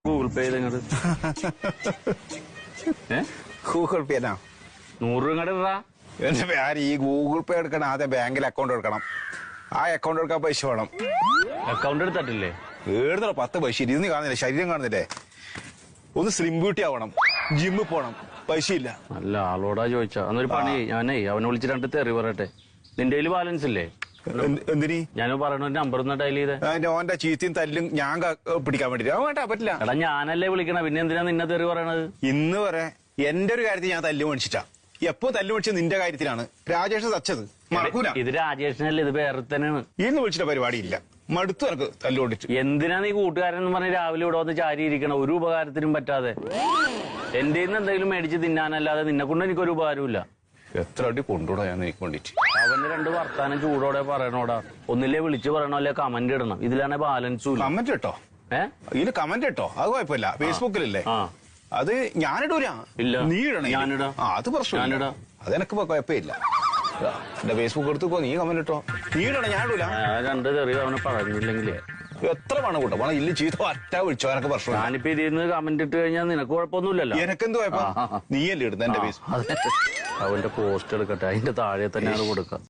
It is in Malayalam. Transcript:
ഗൂഗിൾ പേ ചെയ്ത് ഗൂഗിൾ പേ 100 രൂപ ഇങ്ങോട്ട് എന്റെ പേര് ഈ ഗൂഗിൾ പേ എടുക്കണം, ആദ്യം ബാങ്കിൽ അക്കൗണ്ട് എടുക്കണം. ആ അക്കൗണ്ട് എടുക്കാൻ പൈസ വേണം. അക്കൗണ്ട് എടുത്തിട്ടില്ലേ? ഏടുന്ന 10 പൈസ ഇരുന്ന് കാണുന്നില്ലേ, ശരീരം കാണുന്നില്ലേ? ഒന്ന് സ്ലിം ബ്യൂട്ടി ആവണം, ജിമ്മിൽ പോണം, പൈസ ഇല്ല. അല്ല ആളോടാ ചോദിച്ചാ അന്നൊരു പണി. ഞാനേ അവനെ വിളിച്ച് 2 തെറി പറയട്ടെ. നിന്റെ കയ്യിൽ ബാലൻസ് ഇല്ലേ? എന്തിനീ ഞാൻ പറയണ നമ്പർ ഒന്ന് ഡയൽ ചെയ്തേ. ഓന്റെ ചീത്തയും തല്ലും ഞാൻ പിടിക്കാൻ വേണ്ടിട്ട് വേണ്ട, പറ്റില്ല. എടാ ഞാനല്ലേ വിളിക്കണ, പിന്നെ എന്തിനാ നിന്നെ തെറി പറയണത്? ഇന്ന് വരെ എന്റെ ഒരു കാര്യത്തിൽ ഞാൻ തല്ലു മേടിച്ചിട്ടാ. എപ്പോ തല്ലു മേടിച്ചത് നിന്റെ കാര്യത്തിലാണ്. രാജേഷ് തച്ചത് മറക്കൂല. ഇത് രാജേഷിനല്ലേ, ഇത് വേറെ തന്നെയാണ്. ഇന്ന് വിളിച്ചിട്ട പരിപാടിയില്ല, മടുത്തു എനക്ക് തല്ലുകൊണ്ടിട്ട്. എന്തിനാ നീ കൂട്ടുകാരൻ പറഞ്ഞ് രാവിലെ ഇവിടെ വന്ന് ചാരി ഇരിക്കണം, ഒരു ഉപകാരത്തിനും പറ്റാതെ? എന്റെ എന്തെങ്കിലും മേടിച്ച് തിന്നാനല്ലാതെ നിന്നെ കൊണ്ട് എനിക്കൊരു ഉപകാരമില്ല. എത്ര അടി കൊണ്ടുകൂടാ ഞാൻ എനിക്ക് വേണ്ടിട്ട്. അവന്റെ 2 വർത്താനം ചൂടോടെ പറയണോടാ. ഒന്നില്ലേ വിളിച്ചു പറയണോ, അല്ലെ കമന്റ് ഇടണം. ഇതിലാണെ ബാലൻസും. കമന്റ് ഇട്ടോ? ഇതില് കമന്റ് ഇട്ടോ? അത് കുഴപ്പമില്ല, ഫേസ്ബുക്കിലല്ലേ. അത് ഞാനിടൂല. ഇല്ല, നീ ഇടണേ. ഞാനിടാ. അത് പ്രശ്നം. അതെനക്ക് കുഴപ്പമില്ല. എന്റെ ഫേസ്ബുക്ക് എടുത്തുപ്പോ നീ കമന്റ് ഇട്ടോ. നീ ഇടണേ, ഞാൻ ഇടൂല. 2 തെറി അവനെ പറഞ്ഞില്ലെങ്കിലേ എത്ര പണം കൂട്ടോ? പണം ഇല്ല, ചീത്ത ഒറ്റ വിളിച്ചോ, എനക്ക് പ്രശ്നം. ഞാനിപ്പോ ഇതിന്ന് കമന്റ് ഇട്ട് കഴിഞ്ഞാൽ നിനക്ക് കുഴപ്പമൊന്നുമില്ലല്ലോ. എനക്കെന്ത് കുഴപ്പം? നീയല്ലേ ഇടുന്നത് എന്റെ ഫേസ്ബുക്ക്? അവന്റെ പോസ്റ്റ് എടുക്കട്ടെ, അതിന്റെ താഴെ തന്നെയാണ് കൊടുക്കുക.